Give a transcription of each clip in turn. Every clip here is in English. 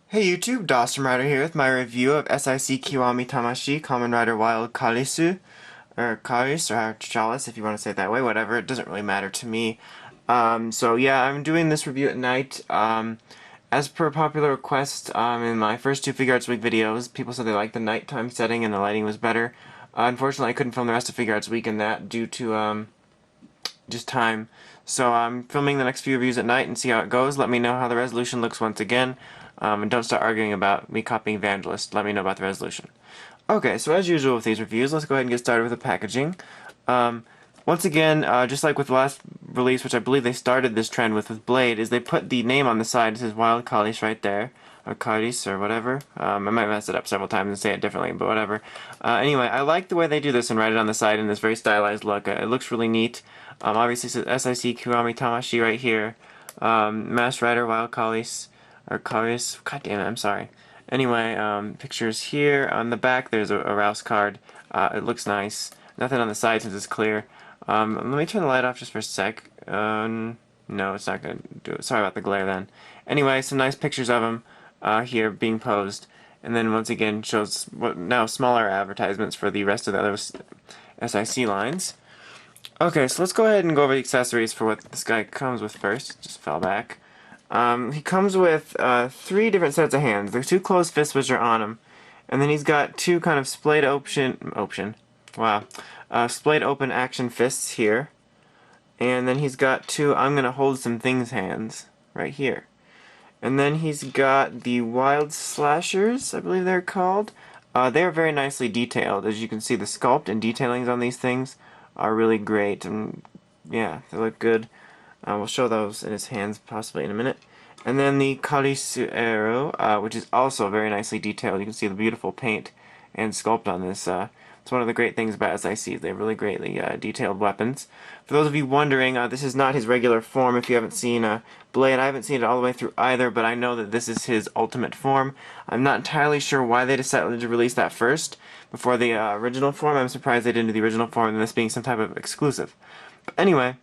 Hey YouTube, DosmRider here with my review of S.I.C. Kiwami Tamashii, Kamen Rider Wild Chalice, or Chalice, or Chalice if you want to say it that way, whatever, it doesn't really matter to me. So yeah, I'm doing this review at night. As per popular request, in my first two Figure Arts Week videos, people said they liked the nighttime setting and the lighting was better. Unfortunately, I couldn't film the rest of Figure Arts Week in that due to, just time. So I'm filming the next few reviews at night and see how it goes. Let me know how the resolution looks once again. And don't start arguing about me copying Vangelist. Let me know about the resolution. Okay, so as usual with these reviews, let's go ahead and get started with the packaging. Once again, just like with the last release, which I believe they started this trend with Blade, is they put the name on the side. It says Wild Chalice right there. Or Chalice, or whatever. I might mess it up several times and say it differently, but whatever. Anyway, I like the way they do this and write it on the side in this very stylized look. It looks really neat. Obviously it says S.I.C. Kiwami Tamashii right here. Masked Rider Wild Chalice. Or Chalice. God damn it, I'm sorry. Anyway, pictures here. On the back there's a Rouse card. It looks nice. Nothing on the side since it's clear. Let me turn the light off just for a sec. No, it's not going to do it. Sorry about the glare then. Anyway, some nice pictures of him here being posed. And then once again shows what now smaller advertisements for the rest of the other SIC lines. Okay, so let's go ahead and go over the accessories for what this guy comes with first. Just fell back. He comes with 3 different sets of hands. There's 2 closed fists which are on him. And then he's got 2 kind of splayed splayed open action fists here. And then he's got 2 I'm gonna hold some things hands right here. And then he's got the Wild Slashers, I believe they're called. They are very nicely detailed. As you can see, the sculpt and detailings on these things are really great. And yeah, they look good. We'll show those in his hands possibly in a minute. And then the Chalice arrow, which is also very nicely detailed. You can see the beautiful paint and sculpt on this. It's one of the great things about SIC. They have really greatly detailed weapons. For those of you wondering, this is not his regular form. If you haven't seen Blade, I haven't seen it all the way through either, but I know that this is his ultimate form. I'm not entirely sure why they decided to release that first before the original form. I'm surprised they didn't do the original form and this being some type of exclusive. But anyway,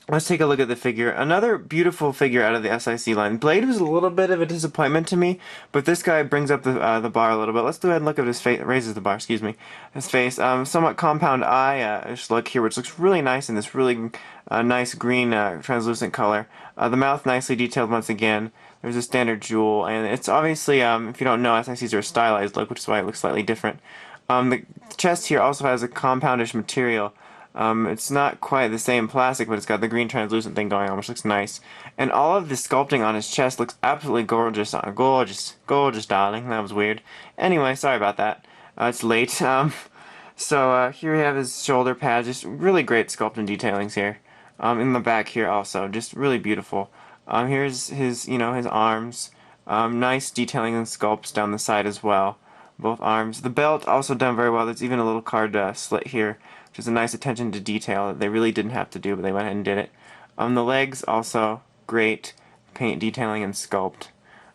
let's take a look at the figure. Another beautiful figure out of the SIC line. Blade was a little bit of a disappointment to me, but this guy brings up the bar a little bit. Let's go ahead and look at his face. Raises the bar, excuse me. His face. Somewhat compound eye look here, which looks really nice in this really nice green translucent color. The mouth nicely detailed once again. There's a standard jewel, and it's obviously, if you don't know, SICs are a stylized look, which is why it looks slightly different. The chest here also has a compoundish material. It's not quite the same plastic, but it's got the green translucent thing going on, which looks nice. And all of the sculpting on his chest looks absolutely gorgeous. Gorgeous, darling. That was weird. Anyway, sorry about that. It's late. So here we have his shoulder pads. Just really great sculpt and detailings here. In the back here also, just really beautiful. Here's his, his arms. Nice detailing and sculpts down the side as well. Both arms. The belt also done very well. There's even a little card slit here, which is a nice attention to detail that they really didn't have to do, but they went ahead and did it. The legs also great paint detailing and sculpt.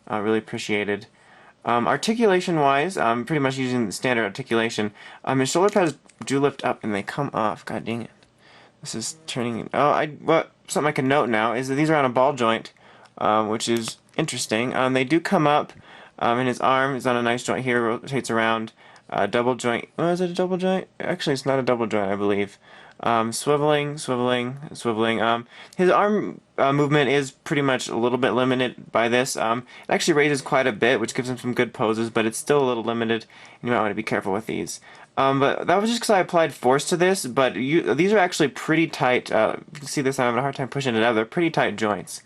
Really appreciated. Articulation-wise, pretty much using the standard articulation. His shoulder pads do lift up and they come off. God dang it. This is turning. Something I can note now is that these are on a ball joint, which is interesting. They do come up. And his arm is on a nice joint here, rotates around. Double joint. Oh, is it a double joint? Actually, it's not a double joint, I believe. Swiveling. His arm movement is pretty much a little bit limited by this. It actually raises quite a bit, which gives him some good poses, but it's still a little limited. You might want to be careful with these. But that was just because I applied force to this, but these are actually pretty tight. You can see this, I'm having a hard time pushing it out. They're pretty tight joints.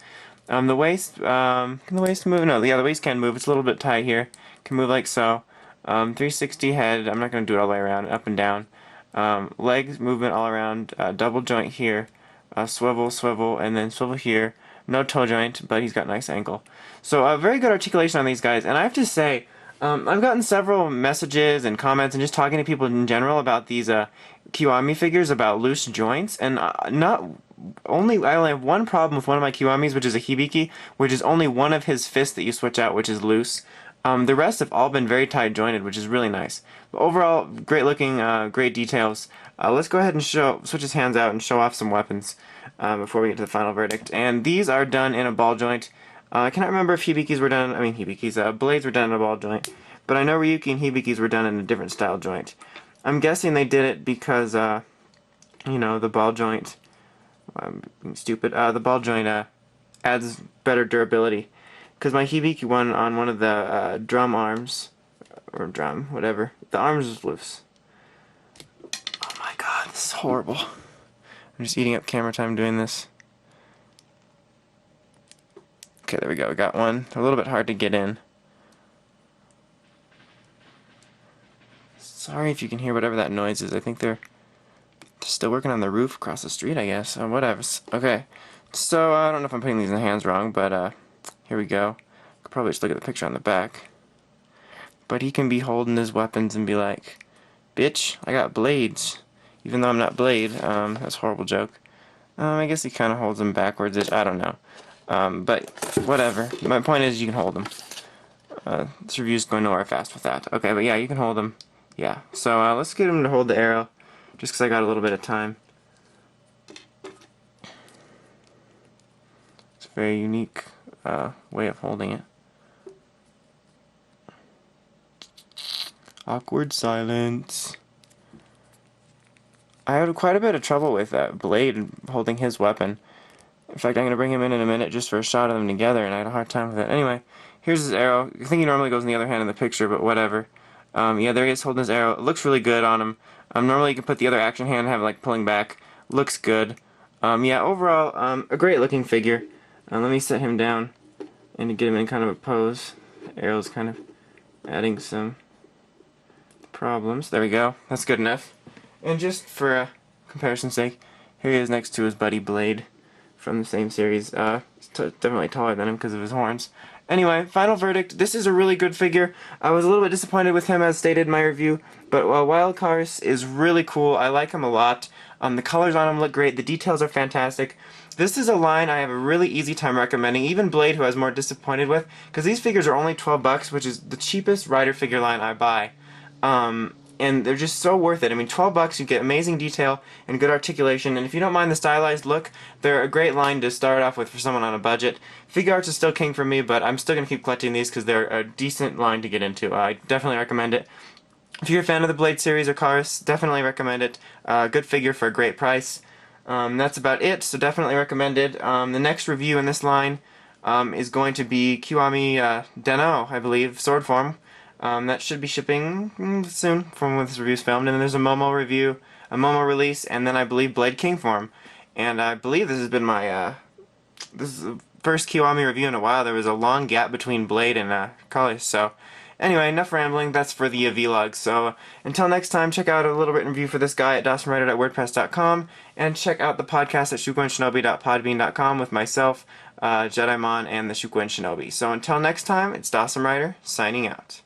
The waist, can the waist move? No, yeah, the waist can move. It's a little bit tight here. Can move like so. 360 head, I'm not going to do it all the way around, up and down. Legs movement all around, double joint here, swivel, and then swivel here. No toe joint, but he's got nice ankle. So very good articulation on these guys, and I have to say, I've gotten several messages and comments and just talking to people in general about these Kiwami figures about loose joints, and I only have one problem with one of my Kiwamis, which is a Hibiki, which is only one of his fists that you switch out, which is loose. The rest have all been very tight jointed, which is really nice. But overall, great looking, great details. Let's go ahead and switch his hands out and show off some weapons. before we get to the final verdict. And these are done in a ball joint. I cannot remember if blades were done in a ball joint, but I know Ryuki and Hibiki's were done in a different style joint. I'm guessing they did it because, you know, the ball joint, I'm being stupid, the ball joint adds better durability. Because my Hibiki one on one of the drum arms, or drum, whatever, the arms was loose. Oh my god, this is horrible. I'm just eating up camera time doing this. Okay, there we go. We got one. A little bit hard to get in. Sorry if you can hear whatever that noise is. I think they're still working on the roof across the street, I guess. Whatever. Okay. So, I don't know if I'm putting these in the hands wrong, but here we go. Could probably just look at the picture on the back. But he can be holding his weapons and be like, bitch, I got blades. Even though I'm not Blade. That's a horrible joke. I guess he kind of holds them backwards. I don't know. But whatever. My point is you can hold them. This review's going nowhere fast with that. Okay, but yeah, you can hold them. Yeah. So let's get him to hold the arrow, just because I got a little bit of time. It's a very unique way of holding it. Awkward silence. I had quite a bit of trouble with Blade holding his weapon. In fact, I'm going to bring him in a minute just for a shot of them together, and I had a hard time with it. Anyway, here's his arrow. I think he normally goes in the other hand in the picture, but whatever. Yeah, there he is holding his arrow. It looks really good on him. Normally you can put the other action hand and have it like pulling back. Looks good. Yeah, overall, a great looking figure. Let me set him down and get him in kind of a pose. The arrow's kind of adding some problems. There we go. That's good enough. And just for comparison's sake, here he is next to his buddy Blade from the same series. He's definitely taller than him because of his horns. Anyway, final verdict. This is a really good figure. I was a little bit disappointed with him as stated in my review, but Wild Cars is really cool. I like him a lot. The colors on him look great. The details are fantastic. This is a line I have a really easy time recommending, even Blade, who I was more disappointed with, because these figures are only 12 bucks, which is the cheapest Rider figure line I buy. And they're just so worth it. I mean, 12 bucks, you get amazing detail and good articulation, and if you don't mind the stylized look, they're a great line to start off with for someone on a budget. Figuarts is still king for me, but I'm still going to keep collecting these because they're a decent line to get into. I definitely recommend it. If you're a fan of the Blade series or Cars, definitely recommend it. Good figure for a great price. That's about it, so definitely recommended. The next review in this line is going to be Kiwami Den-O, I believe, sword form. That should be shipping soon from when this review is filmed. And then there's a Momo review, a Momo release, and then I believe Blade King form. And I believe this has been my, this is the first Kiwami review in a while. There was a long gap between Blade and Chalice. So anyway, enough rambling. That's for the vlog. So until next time, check out a little written review for this guy at DosmRider.wordpress.com, and check out the podcast at shukuenshinobi.podbean.com with myself, JediMon, and the Shukuenshinobi. So until next time, it's DosmRider signing out.